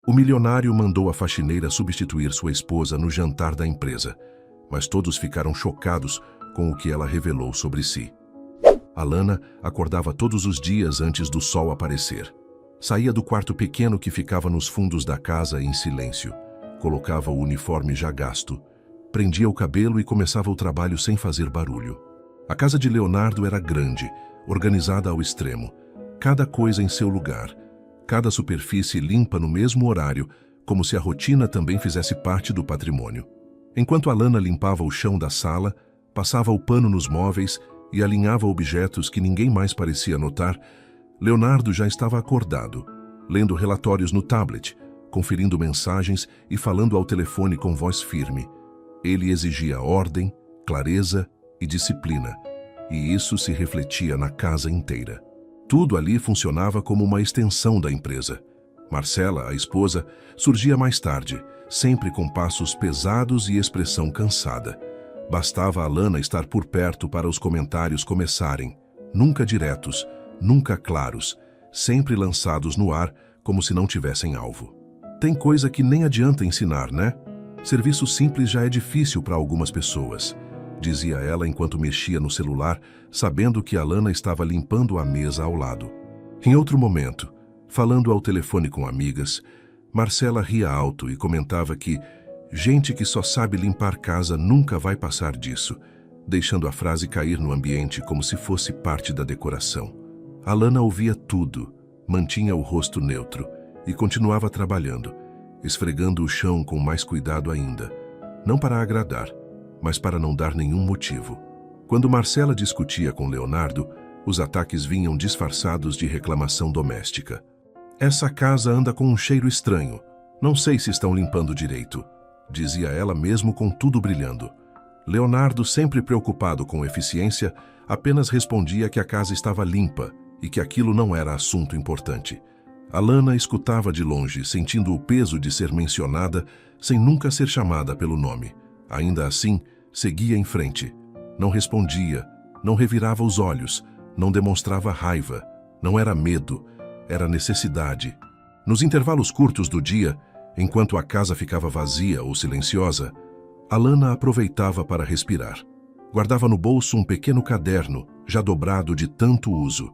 O milionário mandou a faxineira substituir sua esposa no jantar da empresa, mas todos ficaram chocados com o que ela revelou sobre si. Alana acordava todos os dias antes do sol aparecer. Saía do quarto pequeno que ficava nos fundos da casa em silêncio. Colocava o uniforme já gasto, prendia o cabelo e começava o trabalho sem fazer barulho. A casa de Leonardo era grande, organizada ao extremo. Cada coisa em seu lugar, cada superfície limpa no mesmo horário, como se a rotina também fizesse parte do patrimônio. Enquanto Alana limpava o chão da sala, passava o pano nos móveis e alinhava objetos que ninguém mais parecia notar, Leonardo já estava acordado, lendo relatórios no tablet, conferindo mensagens e falando ao telefone com voz firme. Ele exigia ordem, clareza e disciplina, e isso se refletia na casa inteira. Tudo ali funcionava como uma extensão da empresa. Marcela, a esposa, surgia mais tarde, sempre com passos pesados e expressão cansada. Bastava a Alana estar por perto para os comentários começarem, nunca diretos, nunca claros, sempre lançados no ar como se não tivessem alvo. Tem coisa que nem adianta ensinar, né? Serviço simples já é difícil para algumas pessoas, dizia ela enquanto mexia no celular, sabendo que Alana estava limpando a mesa ao lado. Em outro momento, falando ao telefone com amigas, Marcela ria alto e comentava que gente que só sabe limpar casa nunca vai passar disso, deixando a frase cair no ambiente como se fosse parte da decoração. Alana ouvia tudo, mantinha o rosto neutro e continuava trabalhando, esfregando o chão com mais cuidado ainda, não para agradar, mas para não dar nenhum motivo. Quando Marcela discutia com Leonardo, os ataques vinham disfarçados de reclamação doméstica. Essa casa anda com um cheiro estranho, não sei se estão limpando direito, dizia ela mesmo com tudo brilhando. Leonardo, sempre preocupado com eficiência, apenas respondia que a casa estava limpa e que aquilo não era assunto importante. Alana escutava de longe, sentindo o peso de ser mencionada sem nunca ser chamada pelo nome. Ainda assim, seguia em frente. Não respondia, não revirava os olhos, não demonstrava raiva. Não era medo, era necessidade. Nos intervalos curtos do dia, enquanto a casa ficava vazia ou silenciosa, Alana aproveitava para respirar. Guardava no bolso um pequeno caderno, já dobrado de tanto uso.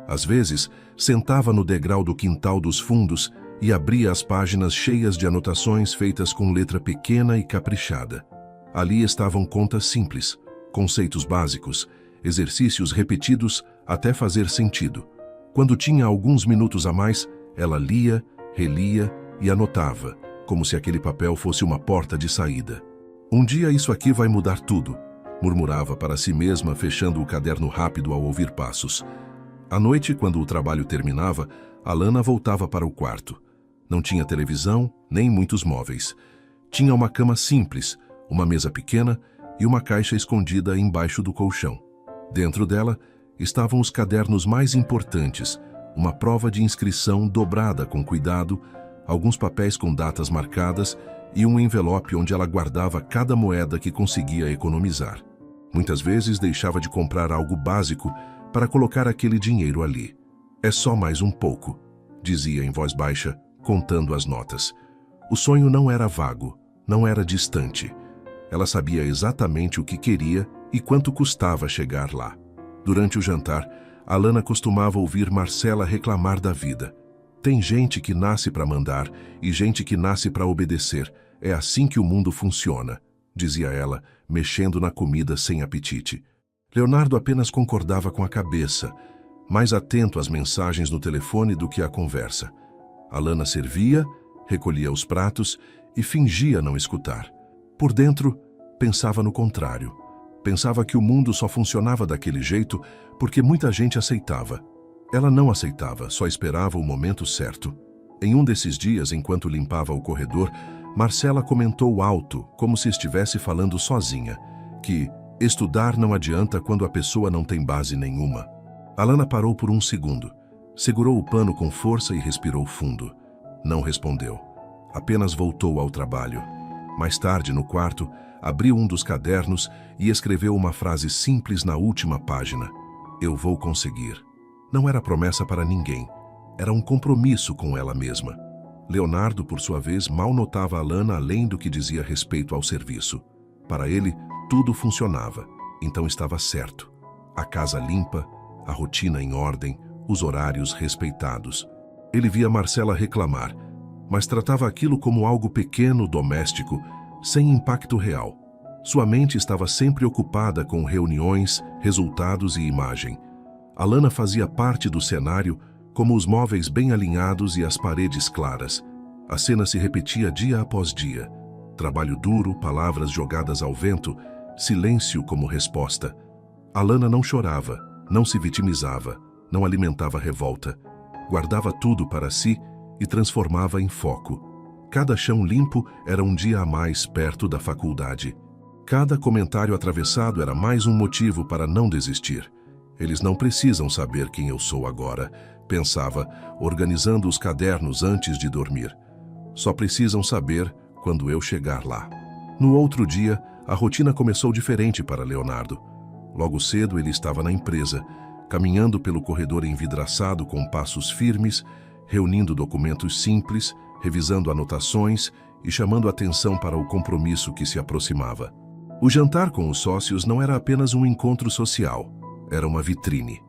Às vezes, sentava no degrau do quintal dos fundos e abria as páginas cheias de anotações feitas com letra pequena e caprichada. Ali estavam contas simples, conceitos básicos, exercícios repetidos até fazer sentido. Quando tinha alguns minutos a mais, ela lia, relia e anotava, como se aquele papel fosse uma porta de saída. Um dia isso aqui vai mudar tudo, murmurava para si mesma, fechando o caderno rápido ao ouvir passos. À noite, quando o trabalho terminava, Alana voltava para o quarto. Não tinha televisão, nem muitos móveis. Tinha uma cama simples, uma mesa pequena e uma caixa escondida embaixo do colchão. Dentro dela estavam os cadernos mais importantes, uma prova de inscrição dobrada com cuidado, alguns papéis com datas marcadas e um envelope onde ela guardava cada moeda que conseguia economizar. Muitas vezes deixava de comprar algo básico para colocar aquele dinheiro ali. É só mais um pouco, dizia em voz baixa, contando as notas. O sonho não era vago, não era distante. Ela sabia exatamente o que queria e quanto custava chegar lá. Durante o jantar, Alana costumava ouvir Marcela reclamar da vida. Tem gente que nasce para mandar e gente que nasce para obedecer. É assim que o mundo funciona, dizia ela, mexendo na comida sem apetite. Leonardo apenas concordava com a cabeça, mais atento às mensagens no telefone do que à conversa. Alana servia, recolhia os pratos e fingia não escutar. Por dentro, pensava no contrário. Pensava que o mundo só funcionava daquele jeito porque muita gente aceitava. Ela não aceitava, só esperava o momento certo. Em um desses dias, enquanto limpava o corredor, Marcela comentou alto, como se estivesse falando sozinha, que estudar não adianta quando a pessoa não tem base nenhuma. Alana parou por um segundo, segurou o pano com força e respirou fundo. Não respondeu. Apenas voltou ao trabalho. Mais tarde, no quarto, abriu um dos cadernos e escreveu uma frase simples na última página. Eu vou conseguir. Não era promessa para ninguém. Era um compromisso com ela mesma. Leonardo, por sua vez, mal notava Alana além do que dizia respeito ao serviço. Para ele, tudo funcionava, então estava certo. A casa limpa, a rotina em ordem, os horários respeitados. Ele via Marcela reclamar, mas tratava aquilo como algo pequeno, doméstico, sem impacto real. Sua mente estava sempre ocupada com reuniões, resultados e imagem. Alana fazia parte do cenário, como os móveis bem alinhados e as paredes claras. A cena se repetia dia após dia. Trabalho duro, palavras jogadas ao vento, silêncio como resposta. Alana não chorava, não se vitimizava, não alimentava revolta. Guardava tudo para si e transformava em foco. Cada chão limpo era um dia a mais perto da faculdade. Cada comentário atravessado era mais um motivo para não desistir. Eles não precisam saber quem eu sou agora, pensava, organizando os cadernos antes de dormir. Só precisam saber quando eu chegar lá. No outro dia, a rotina começou diferente para Leonardo. Logo cedo ele estava na empresa, caminhando pelo corredor envidraçado com passos firmes, reunindo documentos simples, revisando anotações e chamando atenção para o compromisso que se aproximava. O jantar com os sócios não era apenas um encontro social, era uma vitrine.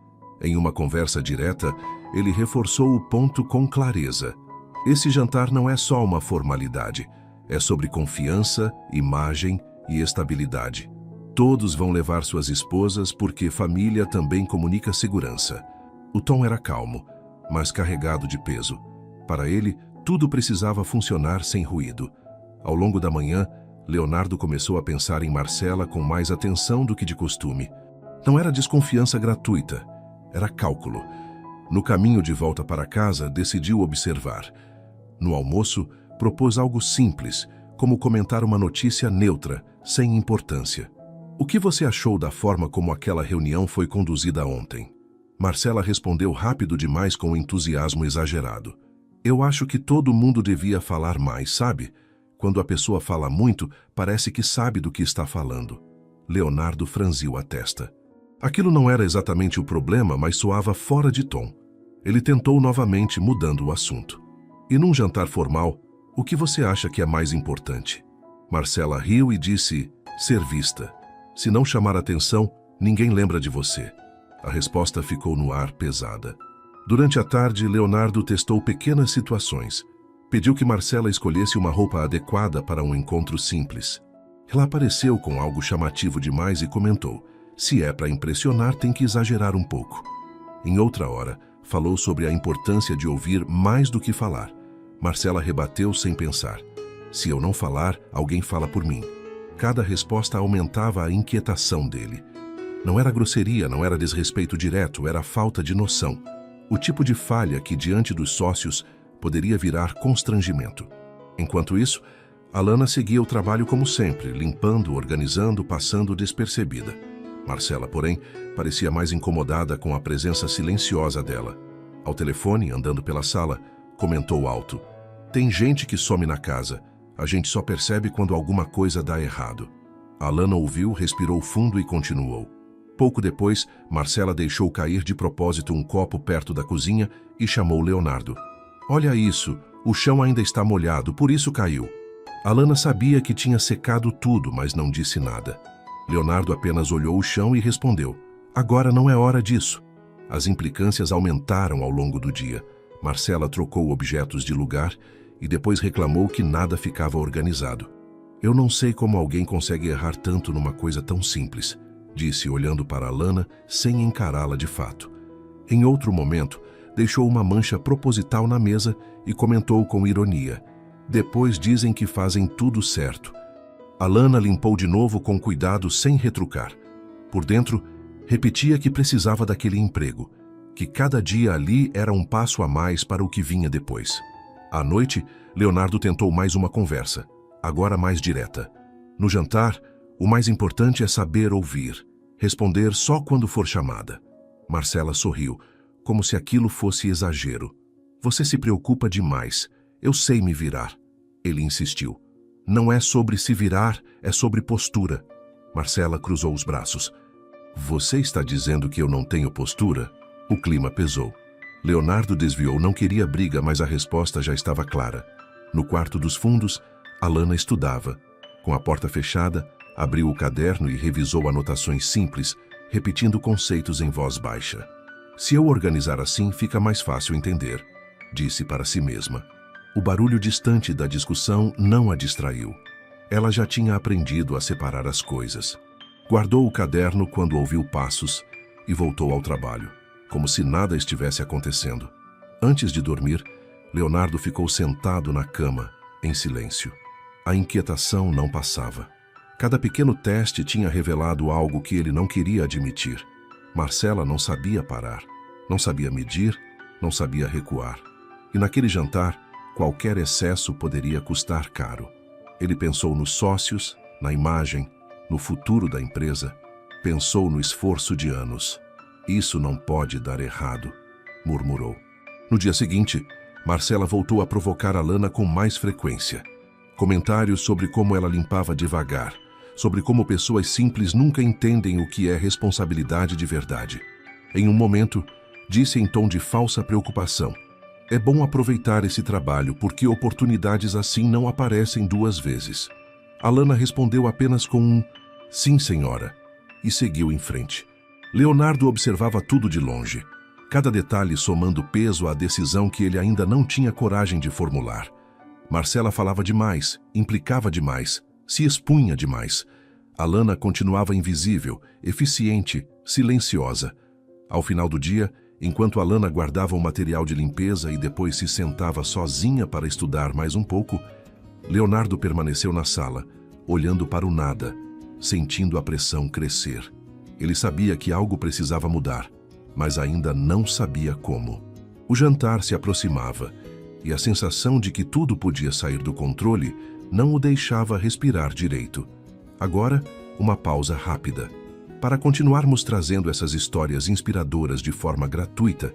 Em uma conversa direta, ele reforçou o ponto com clareza. Esse jantar não é só uma formalidade, é sobre confiança, imagem e estabilidade. Todos vão levar suas esposas porque família também comunica segurança. O tom era calmo, mas carregado de peso. Para ele, tudo precisava funcionar sem ruído. Ao longo da manhã, Leonardo começou a pensar em Marcela com mais atenção do que de costume. Não era desconfiança gratuita, era cálculo. No caminho de volta para casa, decidiu observar. No almoço, propôs algo simples, como comentar uma notícia neutra, sem importância. O que você achou da forma como aquela reunião foi conduzida ontem? Marcela respondeu rápido demais com entusiasmo exagerado. Eu acho que todo mundo devia falar mais, sabe? Quando a pessoa fala muito, parece que sabe do que está falando. Leonardo franziu a testa. Aquilo não era exatamente o problema, mas soava fora de tom. Ele tentou novamente, mudando o assunto. E num jantar formal, o que você acha que é mais importante? Marcela riu e disse, ser vista. Se não chamar atenção, ninguém lembra de você. A resposta ficou no ar pesada. Durante a tarde, Leonardo testou pequenas situações. Pediu que Marcela escolhesse uma roupa adequada para um encontro simples. Ela apareceu com algo chamativo demais e comentou, se é para impressionar, tem que exagerar um pouco. Em outra hora, falou sobre a importância de ouvir mais do que falar. Marcela rebateu sem pensar. Se eu não falar, alguém fala por mim. Cada resposta aumentava a inquietação dele. Não era grosseria, não era desrespeito direto, era falta de noção. O tipo de falha que, diante dos sócios, poderia virar constrangimento. Enquanto isso, Alana seguia o trabalho como sempre, limpando, organizando, passando despercebida. Marcela, porém, parecia mais incomodada com a presença silenciosa dela. Ao telefone, andando pela sala, comentou alto. Tem gente que some na casa. A gente só percebe quando alguma coisa dá errado. Alana ouviu, respirou fundo e continuou. Pouco depois, Marcela deixou cair de propósito um copo perto da cozinha e chamou Leonardo. Olha isso, o chão ainda está molhado, por isso caiu. Alana sabia que tinha secado tudo, mas não disse nada. Leonardo apenas olhou o chão e respondeu. Agora não é hora disso. As implicâncias aumentaram ao longo do dia. Marcela trocou objetos de lugar e depois reclamou que nada ficava organizado. Eu não sei como alguém consegue errar tanto numa coisa tão simples, disse olhando para Alana sem encará-la de fato. Em outro momento, deixou uma mancha proposital na mesa e comentou com ironia. Depois dizem que fazem tudo certo. Alana limpou de novo com cuidado sem retrucar. Por dentro, repetia que precisava daquele emprego, que cada dia ali era um passo a mais para o que vinha depois. À noite, Leonardo tentou mais uma conversa, agora mais direta. No jantar, o mais importante é saber ouvir, responder só quando for chamada. Marcela sorriu, como se aquilo fosse exagero. Você se preocupa demais. Eu sei me virar. Ele insistiu. Não é sobre se virar, é sobre postura. Marcela cruzou os braços. Você está dizendo que eu não tenho postura? O clima pesou. Leonardo desviou, não queria briga, mas a resposta já estava clara. No quarto dos fundos, Alana estudava. Com a porta fechada, abriu o caderno e revisou anotações simples, repetindo conceitos em voz baixa. Se eu organizar assim, fica mais fácil entender, disse para si mesma. O barulho distante da discussão não a distraiu. Ela já tinha aprendido a separar as coisas. Guardou o caderno quando ouviu passos e voltou ao trabalho, como se nada estivesse acontecendo. Antes de dormir, Leonardo ficou sentado na cama, em silêncio. A inquietação não passava. Cada pequeno teste tinha revelado algo que ele não queria admitir. Marcela não sabia parar, não sabia medir, não sabia recuar. E naquele jantar, qualquer excesso poderia custar caro. Ele pensou nos sócios, na imagem, no futuro da empresa. Pensou no esforço de anos. Isso não pode dar errado, murmurou. No dia seguinte, Marcela voltou a provocar Alana com mais frequência. Comentários sobre como ela limpava devagar, sobre como pessoas simples nunca entendem o que é responsabilidade de verdade. Em um momento, disse em tom de falsa preocupação: "É bom aproveitar esse trabalho, porque oportunidades assim não aparecem duas vezes." Alana respondeu apenas com um "Sim, senhora", e seguiu em frente. Leonardo observava tudo de longe, cada detalhe somando peso à decisão que ele ainda não tinha coragem de formular. Marcela falava demais, implicava demais, se expunha demais. Alana continuava invisível, eficiente, silenciosa. Ao final do dia, enquanto Alana guardava o material de limpeza e depois se sentava sozinha para estudar mais um pouco, Leonardo permaneceu na sala, olhando para o nada, sentindo a pressão crescer. Ele sabia que algo precisava mudar, mas ainda não sabia como. O jantar se aproximava, e a sensação de que tudo podia sair do controle não o deixava respirar direito. Agora, uma pausa rápida. Para continuarmos trazendo essas histórias inspiradoras de forma gratuita,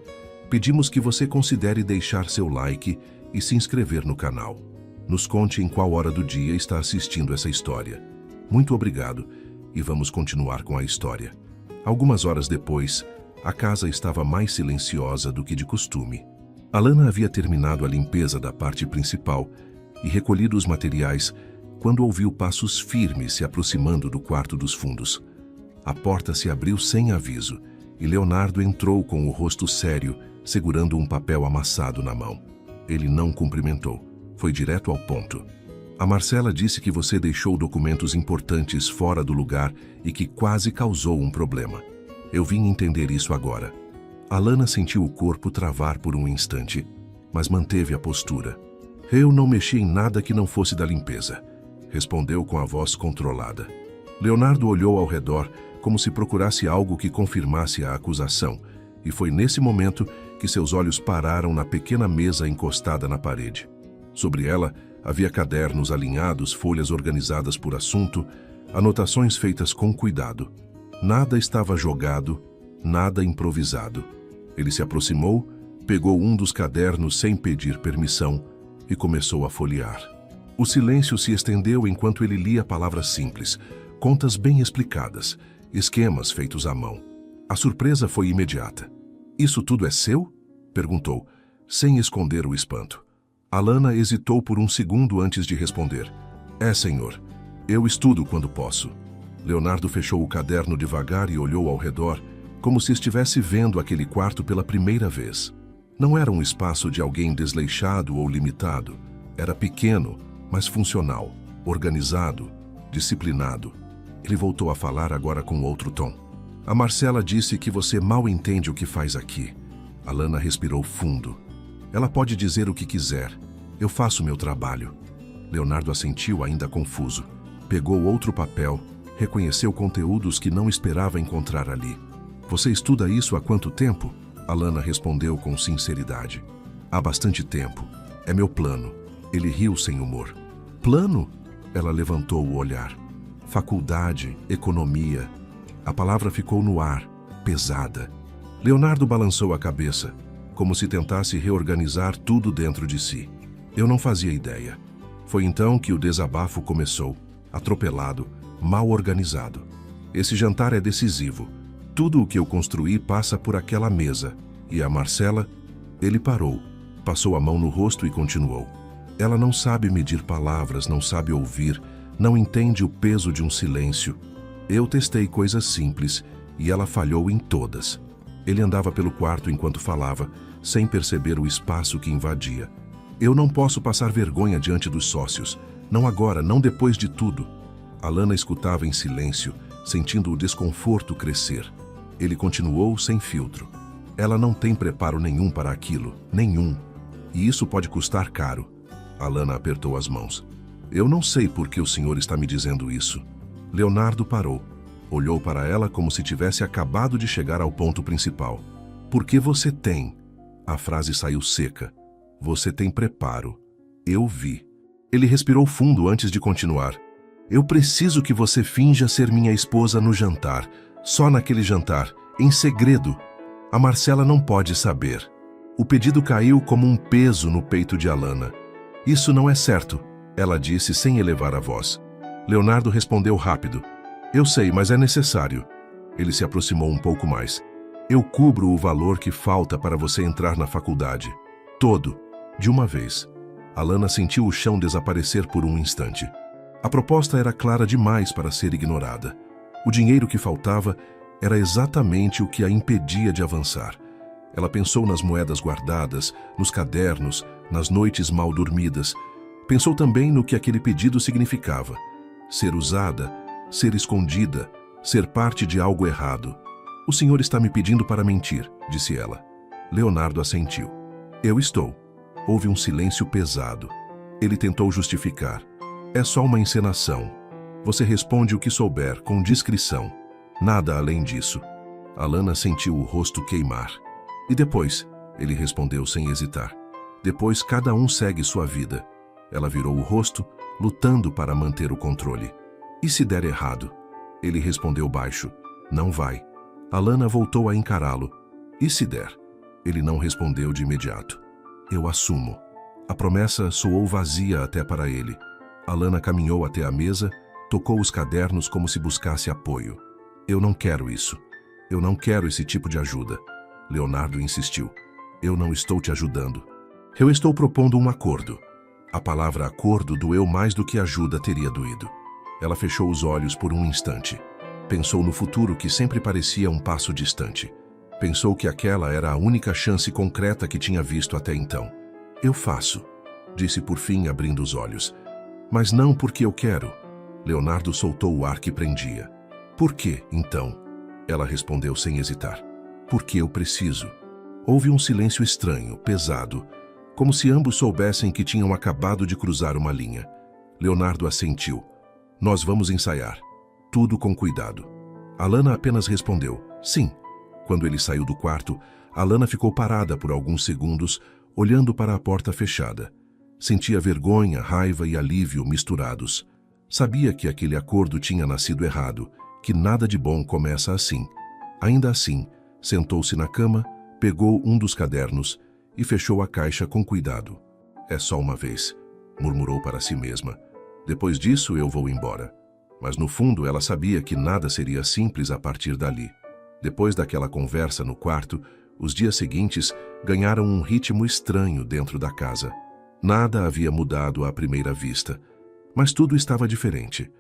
pedimos que você considere deixar seu like e se inscrever no canal. Nos conte em qual hora do dia está assistindo essa história. Muito obrigado e vamos continuar com a história. Algumas horas depois, a casa estava mais silenciosa do que de costume. Alana havia terminado a limpeza da parte principal e recolhido os materiais quando ouviu passos firmes se aproximando do quarto dos fundos. A porta se abriu sem aviso e Leonardo entrou com o rosto sério, segurando um papel amassado na mão. Ele não cumprimentou, foi direto ao ponto. "A Marcela disse que você deixou documentos importantes fora do lugar e que quase causou um problema. Eu vim entender isso agora." Alana sentiu o corpo travar por um instante, mas manteve a postura. "Eu não mexi em nada que não fosse da limpeza", respondeu com a voz controlada. Leonardo olhou ao redor como se procurasse algo que confirmasse a acusação, e foi nesse momento que seus olhos pararam na pequena mesa encostada na parede. Sobre ela havia cadernos alinhados, folhas organizadas por assunto, anotações feitas com cuidado. Nada estava jogado, nada improvisado. Ele se aproximou, pegou um dos cadernos sem pedir permissão e começou a folhear. O silêncio se estendeu enquanto ele lia palavras simples, contas bem explicadas, esquemas feitos à mão. A surpresa foi imediata. "Isso tudo é seu?" perguntou, sem esconder o espanto. Alana hesitou por um segundo antes de responder. "É, senhor. Eu estudo quando posso." Leonardo fechou o caderno devagar e olhou ao redor, como se estivesse vendo aquele quarto pela primeira vez. Não era um espaço de alguém desleixado ou limitado. Era pequeno, mas funcional, organizado, disciplinado. Ele voltou a falar agora com outro tom. "A Marcela disse que você mal entende o que faz aqui." Alana respirou fundo. "Ela pode dizer o que quiser. Eu faço meu trabalho." Leonardo assentiu, ainda confuso. Pegou outro papel, reconheceu conteúdos que não esperava encontrar ali. "Você estuda isso há quanto tempo?" Alana respondeu com sinceridade. "Há bastante tempo. É meu plano." Ele riu sem humor. "Plano?" Ela levantou o olhar. "Faculdade, economia." A palavra ficou no ar, pesada. Leonardo balançou a cabeça, como se tentasse reorganizar tudo dentro de si. "Eu não fazia ideia." Foi então que o desabafo começou, atropelado, mal organizado. "Esse jantar é decisivo. Tudo o que eu construí passa por aquela mesa. E a Marcela?" Ele parou, passou a mão no rosto e continuou. Ela não sabe medir palavras, não sabe ouvir, não entende o peso de um silêncio. Eu testei coisas simples e ela falhou em todas. Ele andava pelo quarto enquanto falava, sem perceber o espaço que invadia. Eu não posso passar vergonha diante dos sócios. Não agora, não depois de tudo. Alana escutava em silêncio, sentindo o desconforto crescer. Ele continuou sem filtro. Ela não tem preparo nenhum para aquilo, nenhum. E isso pode custar caro. Alana apertou as mãos. Eu não sei por que o senhor está me dizendo isso. Leonardo parou. Olhou para ela como se tivesse acabado de chegar ao ponto principal. Porque você tem. A frase saiu seca. Você tem preparo. Eu vi. Ele respirou fundo antes de continuar. Eu preciso que você finja ser minha esposa no jantar. Só naquele jantar, em segredo. A Marcela não pode saber. O pedido caiu como um peso no peito de Alana. Isso não é certo, ela disse sem elevar a voz. Leonardo respondeu rápido. Eu sei, mas é necessário. Ele se aproximou um pouco mais. Eu cubro o valor que falta para você entrar na faculdade. Todo, de uma vez. Alana sentiu o chão desaparecer por um instante. A proposta era clara demais para ser ignorada. O dinheiro que faltava era exatamente o que a impedia de avançar. Ela pensou nas moedas guardadas, nos cadernos, nas noites mal dormidas. Pensou também no que aquele pedido significava. Ser usada, ser escondida, ser parte de algo errado. O senhor está me pedindo para mentir, disse ela. Leonardo assentiu. Eu estou. Houve um silêncio pesado. Ele tentou justificar. É só uma encenação. Você responde o que souber, com discrição. Nada além disso. Alana sentiu o rosto queimar. E depois? Ele respondeu sem hesitar. Depois cada um segue sua vida. Ela virou o rosto, lutando para manter o controle. E se der errado? Ele respondeu baixo. Não vai. Alana voltou a encará-lo. E se der? Ele não respondeu de imediato. Eu assumo. A promessa soou vazia até para ele. Alana caminhou até a mesa, tocou os cadernos como se buscasse apoio. Eu não quero isso. Eu não quero esse tipo de ajuda. Leonardo insistiu. Eu não estou te ajudando. Eu estou propondo um acordo. A palavra acordo doeu mais do que ajuda teria doído. Ela fechou os olhos por um instante. Pensou no futuro que sempre parecia um passo distante. Pensou que aquela era a única chance concreta que tinha visto até então. Eu faço, disse por fim abrindo os olhos. Mas não porque eu quero. Leonardo soltou o ar que prendia. Por quê, então? Ela respondeu sem hesitar. Porque eu preciso. Houve um silêncio estranho, pesado, como se ambos soubessem que tinham acabado de cruzar uma linha. Leonardo assentiu. Nós vamos ensaiar. Tudo com cuidado. Alana apenas respondeu, sim. Quando ele saiu do quarto, Alana ficou parada por alguns segundos, olhando para a porta fechada. Sentia vergonha, raiva e alívio misturados. Sabia que aquele acordo tinha nascido errado, que nada de bom começa assim. Ainda assim, sentou-se na cama, pegou um dos cadernos e fechou a caixa com cuidado. É só uma vez, murmurou para si mesma. Depois disso eu vou embora. Mas no fundo ela sabia que nada seria simples a partir dali. Depois daquela conversa no quarto, os dias seguintes ganharam um ritmo estranho dentro da casa. Nada havia mudado à primeira vista, mas tudo estava diferente.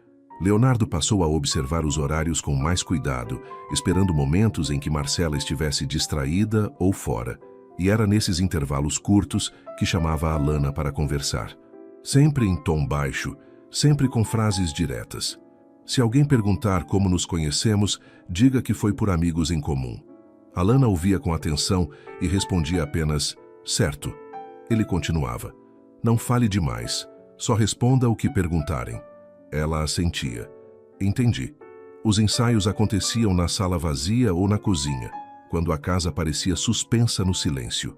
Leonardo passou a observar os horários com mais cuidado, esperando momentos em que Marcela estivesse distraída ou fora, e era nesses intervalos curtos que chamava a Alana para conversar. Sempre em tom baixo, sempre com frases diretas. Se alguém perguntar como nos conhecemos, diga que foi por amigos em comum. Alana ouvia com atenção e respondia apenas, certo. Ele continuava, não fale demais, só responda o que perguntarem. Ela assentia. Entendi. Os ensaios aconteciam na sala vazia ou na cozinha, quando a casa parecia suspensa no silêncio.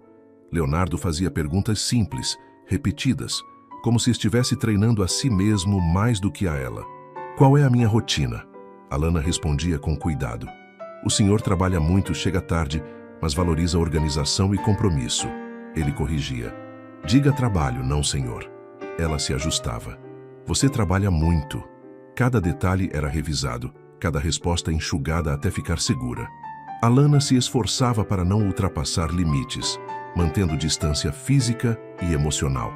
Leonardo fazia perguntas simples, repetidas, como se estivesse treinando a si mesmo mais do que a ela. Qual é a minha rotina? Alana respondia com cuidado. O senhor trabalha muito, chega tarde, mas valoriza organização e compromisso. Ele corrigia. Diga trabalho, não senhor. Ela se ajustava. Você trabalha muito. Cada detalhe era revisado, cada resposta enxugada até ficar segura. Alana se esforçava para não ultrapassar limites, mantendo distância física e emocional.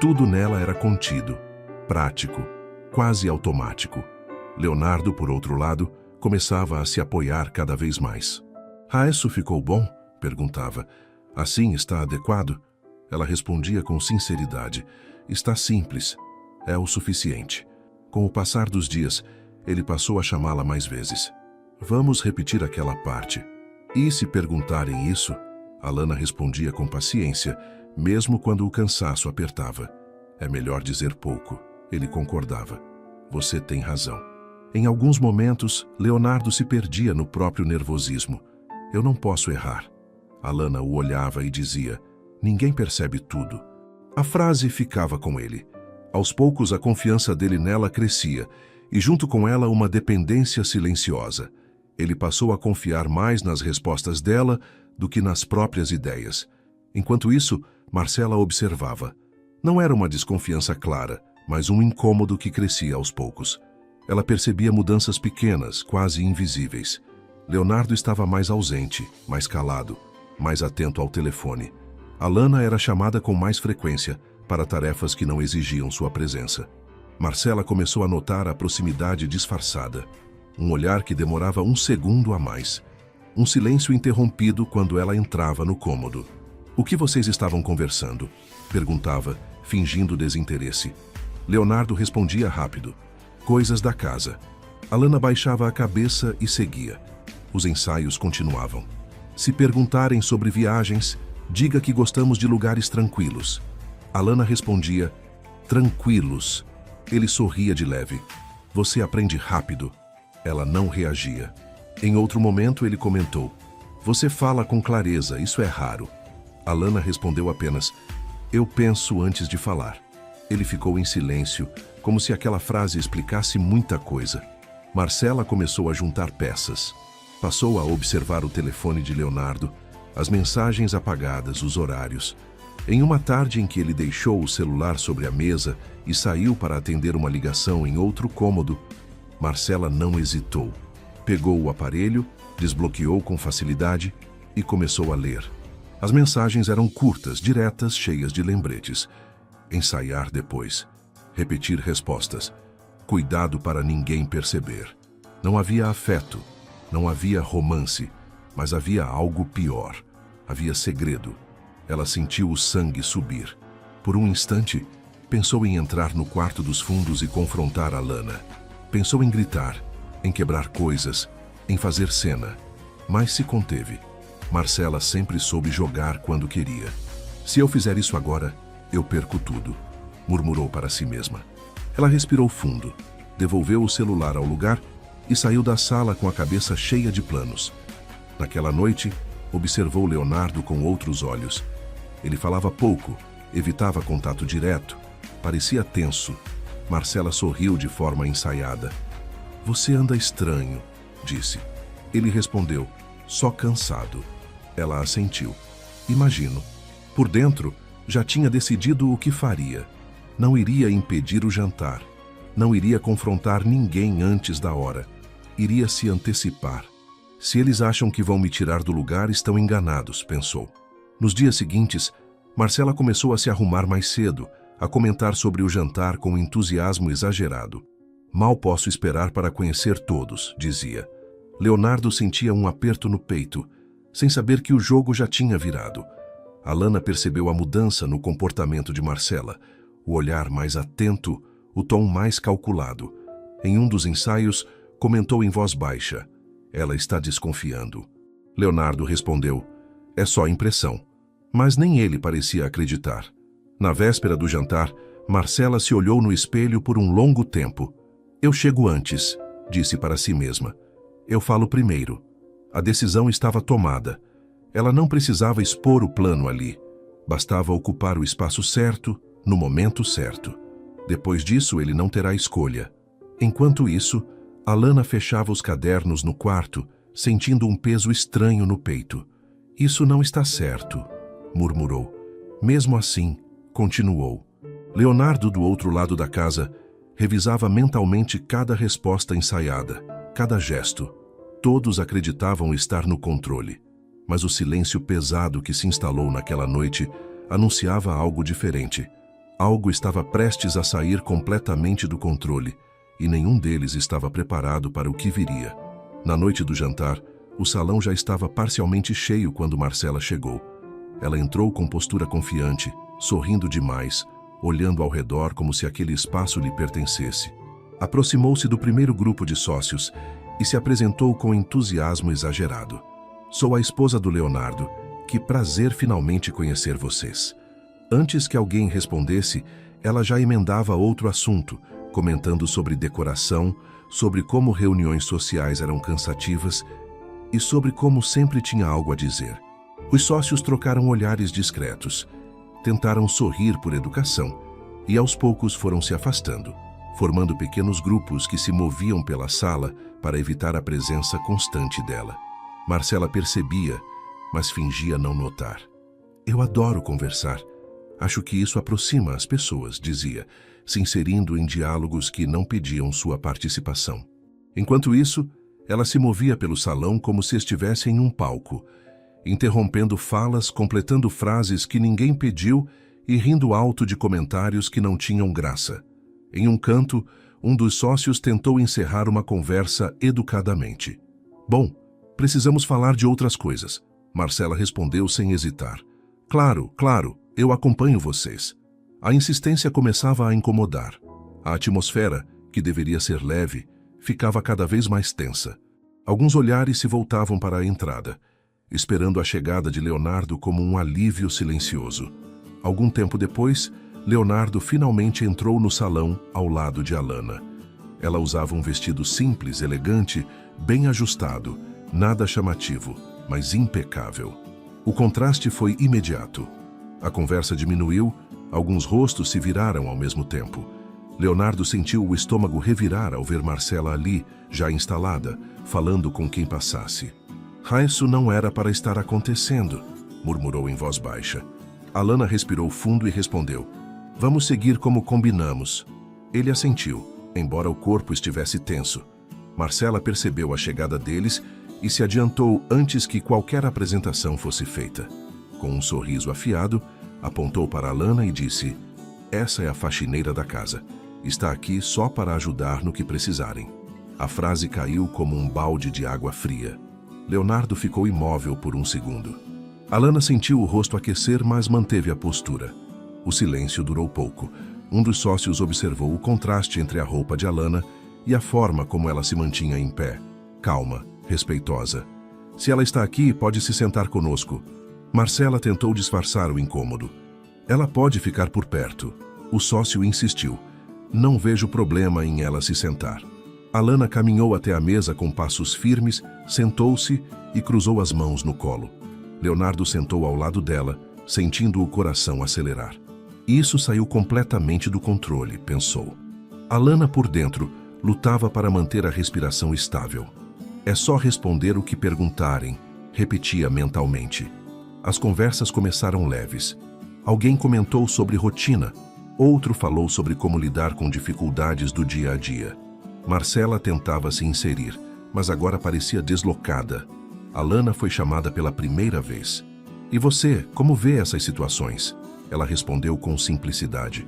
Tudo nela era contido, prático, quase automático. Leonardo, por outro lado, começava a se apoiar cada vez mais. Isso ficou bom? Perguntava. Assim está adequado? Ela respondia com sinceridade. Está simples. É o suficiente. Com o passar dos dias, ele passou a chamá-la mais vezes. Vamos repetir aquela parte. E se perguntarem isso? Alana respondia com paciência, mesmo quando o cansaço apertava. É melhor dizer pouco. Ele concordava. Você tem razão. Em alguns momentos, Leonardo se perdia no próprio nervosismo. Eu não posso errar. Alana o olhava e dizia, ninguém percebe tudo. A frase ficava com ele. Aos poucos, a confiança dele nela crescia, e junto com ela uma dependência silenciosa. Ele passou a confiar mais nas respostas dela do que nas próprias ideias. Enquanto isso, Marcela observava. Não era uma desconfiança clara, mas um incômodo que crescia aos poucos. Ela percebia mudanças pequenas, quase invisíveis. Leonardo estava mais ausente, mais calado, mais atento ao telefone. Alana era chamada com mais frequência para tarefas que não exigiam sua presença. Marcela começou a notar a proximidade disfarçada. Um olhar que demorava um segundo a mais. Um silêncio interrompido quando ela entrava no cômodo. O que vocês estavam conversando? Perguntava, fingindo desinteresse. Leonardo respondia rápido. Coisas da casa. Alana baixava a cabeça e seguia. Os ensaios continuavam. Se perguntarem sobre viagens, diga que gostamos de lugares tranquilos. Alana respondia, tranquilos. Ele sorria de leve. Você aprende rápido. Ela não reagia. Em outro momento ele comentou, você fala com clareza, isso é raro. Alana respondeu apenas, eu penso antes de falar. Ele ficou em silêncio, como se aquela frase explicasse muita coisa. Marcela começou a juntar peças. Passou a observar o telefone de Leonardo, as mensagens apagadas, os horários. Em uma tarde em que ele deixou o celular sobre a mesa e saiu para atender uma ligação em outro cômodo, Marcela não hesitou. Pegou o aparelho, desbloqueou com facilidade e começou a ler. As mensagens eram curtas, diretas, cheias de lembretes. Ensaiar depois. Repetir respostas. Cuidado para ninguém perceber. Não havia afeto, não havia romance, mas havia algo pior. Havia segredo. Ela sentiu o sangue subir. Por um instante, pensou em entrar no quarto dos fundos e confrontar Alana. Pensou em gritar, em quebrar coisas, em fazer cena. Mas se conteve. Marcela sempre soube jogar quando queria. Se eu fizer isso agora, eu perco tudo, murmurou para si mesma. Ela respirou fundo, devolveu o celular ao lugar e saiu da sala com a cabeça cheia de planos. Naquela noite, observou Leonardo com outros olhos. Ele falava pouco, evitava contato direto, parecia tenso. Marcela sorriu de forma ensaiada. Você anda estranho, disse. Ele respondeu, só cansado. Ela assentiu. Imagino. Por dentro, já tinha decidido o que faria. Não iria impedir o jantar. Não iria confrontar ninguém antes da hora. Iria se antecipar. Se eles acham que vão me tirar do lugar, estão enganados, pensou. Nos dias seguintes, Marcela começou a se arrumar mais cedo, a comentar sobre o jantar com entusiasmo exagerado. Mal posso esperar para conhecer todos, dizia. Leonardo sentia um aperto no peito, sem saber que o jogo já tinha virado. Alana percebeu a mudança no comportamento de Marcela, o olhar mais atento, o tom mais calculado. Em um dos ensaios, comentou em voz baixa. Ela está desconfiando. Leonardo respondeu, é só impressão. Mas nem ele parecia acreditar. Na véspera do jantar, Marcela se olhou no espelho por um longo tempo. Eu chego antes, disse para si mesma. Eu falo primeiro. A decisão estava tomada. Ela não precisava expor o plano ali. Bastava ocupar o espaço certo, no momento certo. Depois disso, ele não terá escolha. Enquanto isso, Alana fechava os cadernos no quarto, sentindo um peso estranho no peito. Isso não está certo, murmurou. Mesmo assim, continuou. Leonardo, do outro lado da casa, revisava mentalmente cada resposta ensaiada, cada gesto. Todos acreditavam estar no controle, mas o silêncio pesado que se instalou naquela noite anunciava algo diferente. Algo estava prestes a sair completamente do controle, e nenhum deles estava preparado para o que viria. Na noite do jantar, o salão já estava parcialmente cheio quando Marcela chegou. Ela entrou com postura confiante, sorrindo demais, olhando ao redor como se aquele espaço lhe pertencesse. Aproximou-se do primeiro grupo de sócios e se apresentou com entusiasmo exagerado. Sou a esposa do Leonardo. Que prazer finalmente conhecer vocês. Antes que alguém respondesse, ela já emendava outro assunto, comentando sobre decoração, sobre como reuniões sociais eram cansativas e sobre como sempre tinha algo a dizer. Os sócios trocaram olhares discretos, tentaram sorrir por educação e aos poucos foram se afastando, formando pequenos grupos que se moviam pela sala para evitar a presença constante dela. Marcela percebia, mas fingia não notar. Eu adoro conversar. Acho que isso aproxima as pessoas, dizia, se inserindo em diálogos que não pediam sua participação. Enquanto isso, ela se movia pelo salão como se estivesse em um palco, interrompendo falas, completando frases que ninguém pediu e rindo alto de comentários que não tinham graça. Em um canto, um dos sócios tentou encerrar uma conversa educadamente. Bom, precisamos falar de outras coisas. Marcela respondeu sem hesitar. Claro, eu acompanho vocês. A insistência começava a incomodar. A atmosfera, que deveria ser leve, ficava cada vez mais tensa. Alguns olhares se voltavam para a entrada, esperando a chegada de Leonardo como um alívio silencioso. Algum tempo depois, Leonardo finalmente entrou no salão ao lado de Alana. Ela usava um vestido simples, elegante, bem ajustado, nada chamativo, mas impecável. O contraste foi imediato. A conversa diminuiu, alguns rostos se viraram ao mesmo tempo. Leonardo sentiu o estômago revirar ao ver Marcela ali, já instalada, falando com quem passasse. Isso não era para estar acontecendo, murmurou em voz baixa. Alana respirou fundo e respondeu. Vamos seguir como combinamos. Ele assentiu, embora o corpo estivesse tenso. Marcela percebeu a chegada deles e se adiantou antes que qualquer apresentação fosse feita. Com um sorriso afiado, apontou para Alana e disse: essa é a faxineira da casa. Está aqui só para ajudar no que precisarem. A frase caiu como um balde de água fria. Leonardo ficou imóvel por um segundo. Alana sentiu o rosto aquecer, mas manteve a postura. O silêncio durou pouco. Um dos sócios observou o contraste entre a roupa de Alana e a forma como ela se mantinha em pé. Calma, respeitosa. Se ela está aqui, pode se sentar conosco. Marcela tentou disfarçar o incômodo. Ela pode ficar por perto. O sócio insistiu. Não vejo problema em ela se sentar. Alana caminhou até a mesa com passos firmes, sentou-se e cruzou as mãos no colo. Leonardo sentou ao lado dela, sentindo o coração acelerar. Isso saiu completamente do controle, pensou. Alana, por dentro, lutava para manter a respiração estável. É só responder o que perguntarem, repetia mentalmente. As conversas começaram leves. Alguém comentou sobre rotina, outro falou sobre como lidar com dificuldades do dia a dia. Marcela tentava se inserir, mas agora parecia deslocada. Alana foi chamada pela primeira vez. E você, como vê essas situações? Ela respondeu com simplicidade.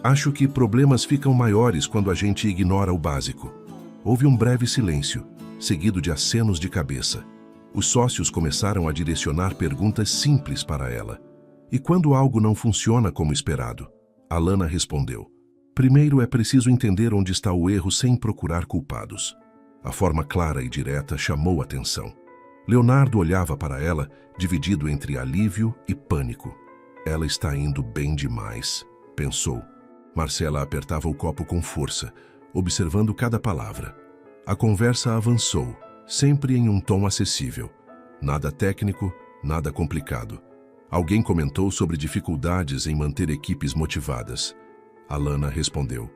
Acho que problemas ficam maiores quando a gente ignora o básico. Houve um breve silêncio, seguido de acenos de cabeça. Os sócios começaram a direcionar perguntas simples para ela. E quando algo não funciona como esperado? Alana respondeu. Primeiro é preciso entender onde está o erro sem procurar culpados. A forma clara e direta chamou atenção. Leonardo olhava para ela, dividido entre alívio e pânico. Ela está indo bem demais, pensou. Marcela apertava o copo com força, observando cada palavra. A conversa avançou, sempre em um tom acessível. Nada técnico, nada complicado. Alguém comentou sobre dificuldades em manter equipes motivadas. Alana respondeu.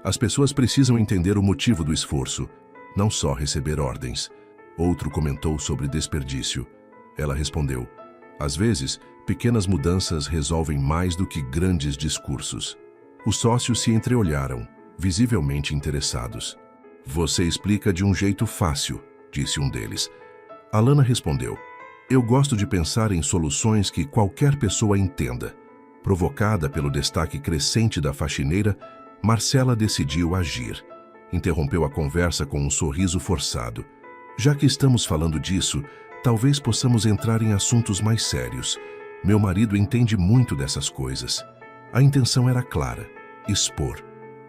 As pessoas precisam entender o motivo do esforço, não só receber ordens. Outro comentou sobre desperdício. Ela respondeu. Às vezes, pequenas mudanças resolvem mais do que grandes discursos. Os sócios se entreolharam, visivelmente interessados. Você explica de um jeito fácil, disse um deles. Alana respondeu. Eu gosto de pensar em soluções que qualquer pessoa entenda. Provocada pelo destaque crescente da faxineira, Marcela decidiu agir. Interrompeu a conversa com um sorriso forçado. Já que estamos falando disso, talvez possamos entrar em assuntos mais sérios. Meu marido entende muito dessas coisas. A intenção era clara: expor.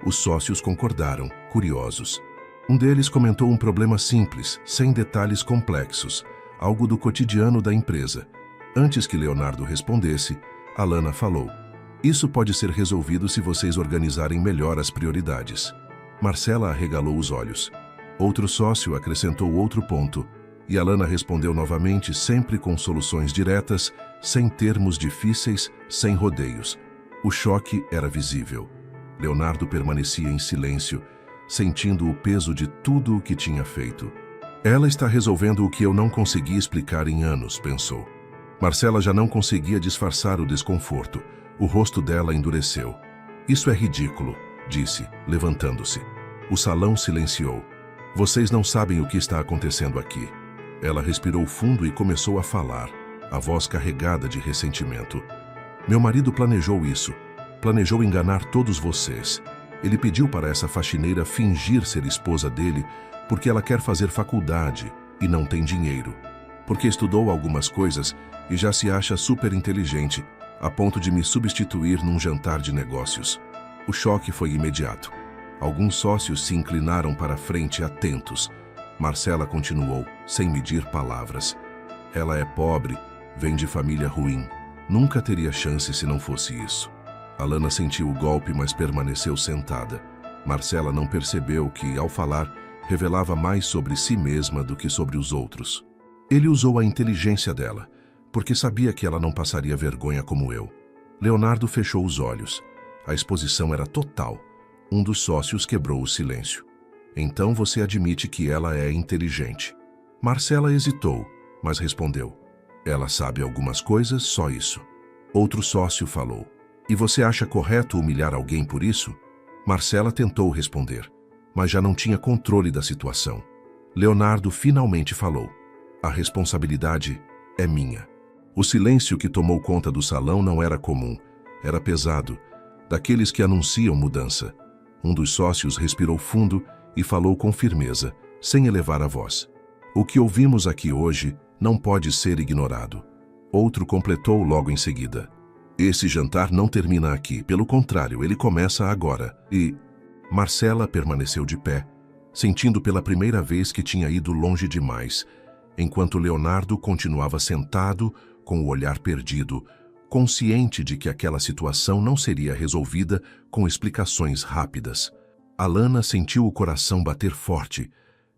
Os sócios concordaram, curiosos. Um deles comentou um problema simples, sem detalhes complexos, algo do cotidiano da empresa. Antes que Leonardo respondesse, Alana falou: "Isso pode ser resolvido se vocês organizarem melhor as prioridades." Marcela arregalou os olhos. Outro sócio acrescentou outro ponto, e Alana respondeu novamente, sempre com soluções diretas, sem termos difíceis, sem rodeios. O choque era visível. Leonardo permanecia em silêncio, sentindo o peso de tudo o que tinha feito. Ela está resolvendo o que eu não consegui explicar em anos, pensou. Marcela já não conseguia disfarçar o desconforto. O rosto dela endureceu. "Isso é ridículo", disse, levantando-se. O salão silenciou. "Vocês não sabem o que está acontecendo aqui." Ela respirou fundo e começou a falar, a voz carregada de ressentimento. "Meu marido planejou isso. Planejou enganar todos vocês. Ele pediu para essa faxineira fingir ser esposa dele porque ela quer fazer faculdade e não tem dinheiro. Porque estudou algumas coisas e já se acha super inteligente, a ponto de me substituir num jantar de negócios." O choque foi imediato. Alguns sócios se inclinaram para a frente, atentos. Marcela continuou, sem medir palavras. "Ela é pobre, vem de família ruim. Nunca teria chance se não fosse isso." Alana sentiu o golpe, mas permaneceu sentada. Marcela não percebeu que, ao falar, revelava mais sobre si mesma do que sobre os outros. Ele usou a inteligência dela, porque sabia que ela não passaria vergonha como eu. Leonardo fechou os olhos. A exposição era total. Um dos sócios quebrou o silêncio. "Então você admite que ela é inteligente." Marcela hesitou, mas respondeu: "Ela sabe algumas coisas, só isso." Outro sócio falou: "E você acha correto humilhar alguém por isso?" Marcela tentou responder, mas já não tinha controle da situação. Leonardo finalmente falou: "A responsabilidade é minha." O silêncio que tomou conta do salão não era comum, era pesado, daqueles que anunciam mudança. Um dos sócios respirou fundo e falou com firmeza, sem elevar a voz: "O que ouvimos aqui hoje não pode ser ignorado." Outro completou logo em seguida: "Esse jantar não termina aqui, pelo contrário, ele começa agora." E Marcela permaneceu de pé, sentindo pela primeira vez que tinha ido longe demais, enquanto Leonardo continuava sentado, com o olhar perdido, consciente de que aquela situação não seria resolvida com explicações rápidas. Alana sentiu o coração bater forte,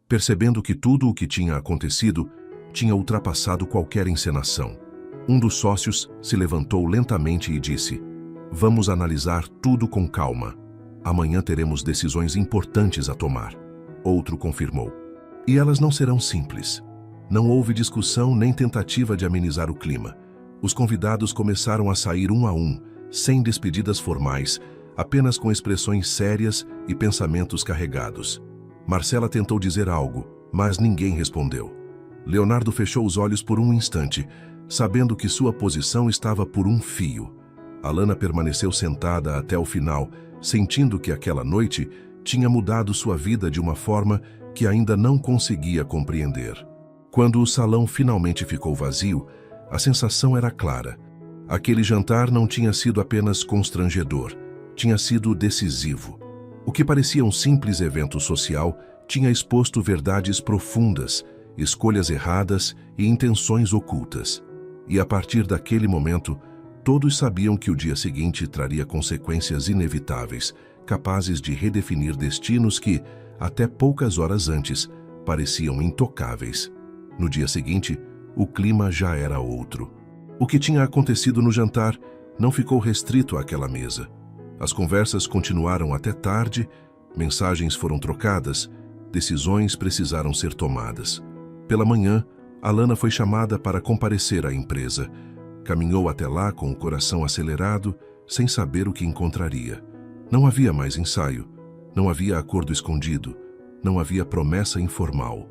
percebendo que tudo o que tinha acontecido tinha ultrapassado qualquer encenação. Um dos sócios se levantou lentamente e disse: "Vamos analisar tudo com calma. Amanhã teremos decisões importantes a tomar." Outro confirmou: "E elas não serão simples." Não houve discussão nem tentativa de amenizar o clima. Os convidados começaram a sair um a um, sem despedidas formais, apenas com expressões sérias e pensamentos carregados. Marcela tentou dizer algo, mas ninguém respondeu. Leonardo fechou os olhos por um instante, sabendo que sua posição estava por um fio. Alana permaneceu sentada até o final, sentindo que aquela noite tinha mudado sua vida de uma forma que ainda não conseguia compreender. Quando o salão finalmente ficou vazio, a sensação era clara. Aquele jantar não tinha sido apenas constrangedor, tinha sido decisivo. O que parecia um simples evento social tinha exposto verdades profundas, escolhas erradas e intenções ocultas. E a partir daquele momento, todos sabiam que o dia seguinte traria consequências inevitáveis, capazes de redefinir destinos que, até poucas horas antes, pareciam intocáveis. No dia seguinte, o clima já era outro. O que tinha acontecido no jantar não ficou restrito àquela mesa. As conversas continuaram até tarde, mensagens foram trocadas, decisões precisaram ser tomadas. Pela manhã, Alana foi chamada para comparecer à empresa. Caminhou até lá com o coração acelerado, sem saber o que encontraria. Não havia mais ensaio, não havia acordo escondido, não havia promessa informal.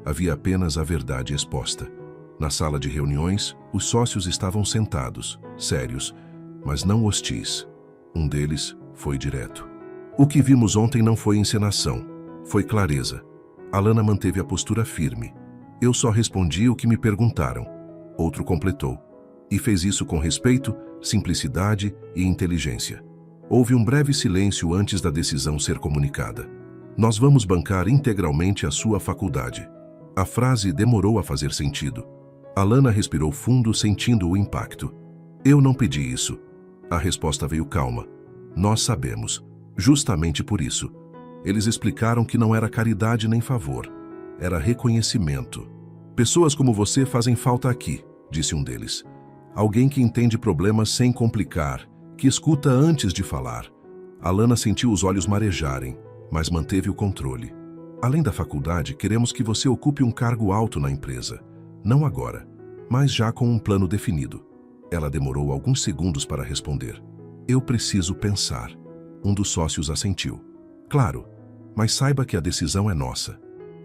Havia apenas a verdade exposta. Na sala de reuniões, os sócios estavam sentados, sérios, mas não hostis. Um deles foi direto. O que vimos ontem não foi encenação, foi clareza. Alana manteve a postura firme. Eu só respondi o que me perguntaram. Outro completou. E fez isso com respeito, simplicidade e inteligência. Houve um breve silêncio antes da decisão ser comunicada. Nós vamos bancar integralmente a sua faculdade. A frase demorou a fazer sentido. Alana respirou fundo, sentindo o impacto. Eu não pedi isso. A resposta veio calma. Nós sabemos. Justamente por isso. Eles explicaram que não era caridade nem favor. Era reconhecimento. Pessoas como você fazem falta aqui, disse um deles. Alguém que entende problemas sem complicar, que escuta antes de falar. Alana sentiu os olhos marejarem, mas manteve o controle. Além da faculdade, queremos que você ocupe um cargo alto na empresa. Não agora, mas já com um plano definido. Ela demorou alguns segundos para responder. Eu preciso pensar. Um dos sócios assentiu. Claro, mas saiba que a decisão é nossa.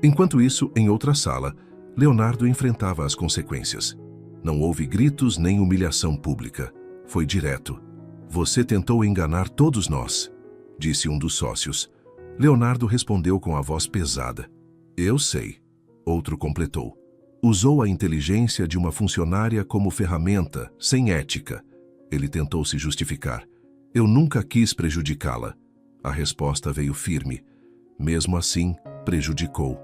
Enquanto isso, em outra sala, Leonardo enfrentava as consequências. Não houve gritos nem humilhação pública. Foi direto. Você tentou enganar todos nós, disse um dos sócios. Leonardo respondeu com a voz pesada. Eu sei. Outro completou. Usou a inteligência de uma funcionária como ferramenta, sem ética. Ele tentou se justificar. Eu nunca quis prejudicá-la. A resposta veio firme. Mesmo assim, prejudicou.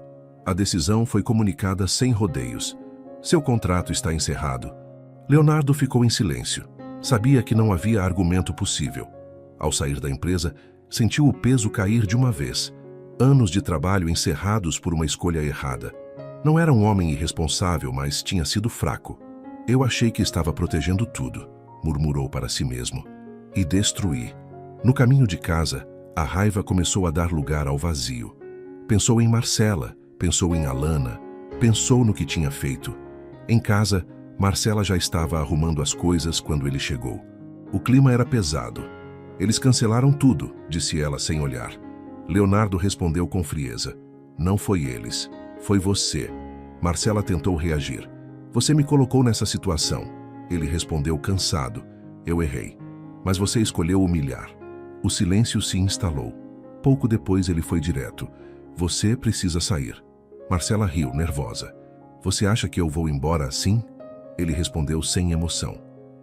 A decisão foi comunicada sem rodeios. Seu contrato está encerrado. Leonardo ficou em silêncio. Sabia que não havia argumento possível. Ao sair da empresa, sentiu o peso cair de uma vez. Anos de trabalho encerrados por uma escolha errada. Não era um homem irresponsável, mas tinha sido fraco. Eu achei que estava protegendo tudo, murmurou para si mesmo. E destruí. No caminho de casa, a raiva começou a dar lugar ao vazio. Pensou em Marcela, pensou em Alana, pensou no que tinha feito. Em casa, Marcela já estava arrumando as coisas quando ele chegou. O clima era pesado. Eles cancelaram tudo, disse ela sem olhar. Leonardo respondeu com frieza. Não foi eles, foi você. Marcela tentou reagir. Você me colocou nessa situação. Ele respondeu cansado. Eu errei. Mas você escolheu humilhar. O silêncio se instalou. Pouco depois ele foi direto. Você precisa sair. Marcela riu, nervosa. Você acha que eu vou embora assim? Ele respondeu sem emoção.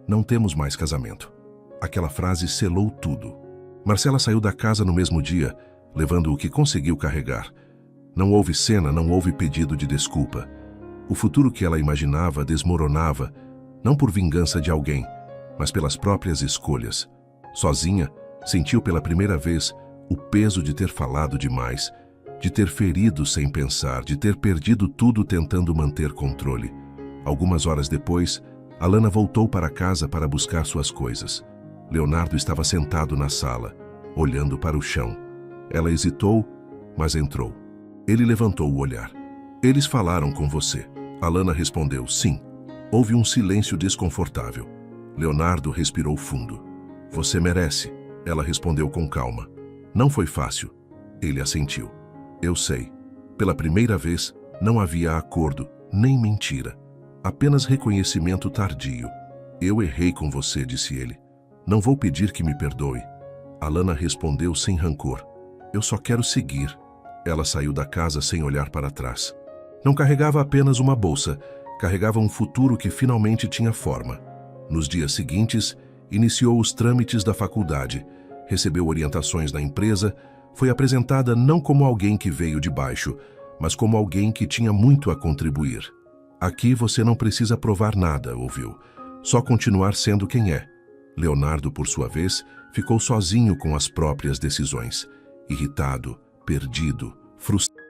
Não temos mais casamento. Aquela frase selou tudo. Marcela saiu da casa no mesmo dia, levando o que conseguiu carregar. Não houve cena, não houve pedido de desculpa. O futuro que ela imaginava desmoronava, não por vingança de alguém, mas pelas próprias escolhas. Sozinha, sentiu pela primeira vez o peso de ter falado demais, de ter ferido sem pensar, de ter perdido tudo tentando manter controle. Algumas horas depois, Alana voltou para casa para buscar suas coisas. Leonardo estava sentado na sala, olhando para o chão. Ela hesitou, mas entrou. Ele levantou o olhar. Eles falaram com você. Alana respondeu sim. Houve um silêncio desconfortável. Leonardo respirou fundo. Você merece. Ela respondeu com calma. Não foi fácil. Ele assentiu. Eu sei. Pela primeira vez, não havia acordo, nem mentira. Apenas reconhecimento tardio. Eu errei com você, disse ele. Não vou pedir que me perdoe. Alana respondeu sem rancor. Eu só quero seguir. Ela saiu da casa sem olhar para trás. Não carregava apenas uma bolsa, carregava um futuro que finalmente tinha forma. Nos dias seguintes, iniciou os trâmites da faculdade, recebeu orientações da empresa, foi apresentada não como alguém que veio de baixo, mas como alguém que tinha muito a contribuir. Aqui você não precisa provar nada, ouviu? Só continuar sendo quem é. Leonardo, por sua vez, ficou sozinho com as próprias decisões. Irritado, perdido, frustrado.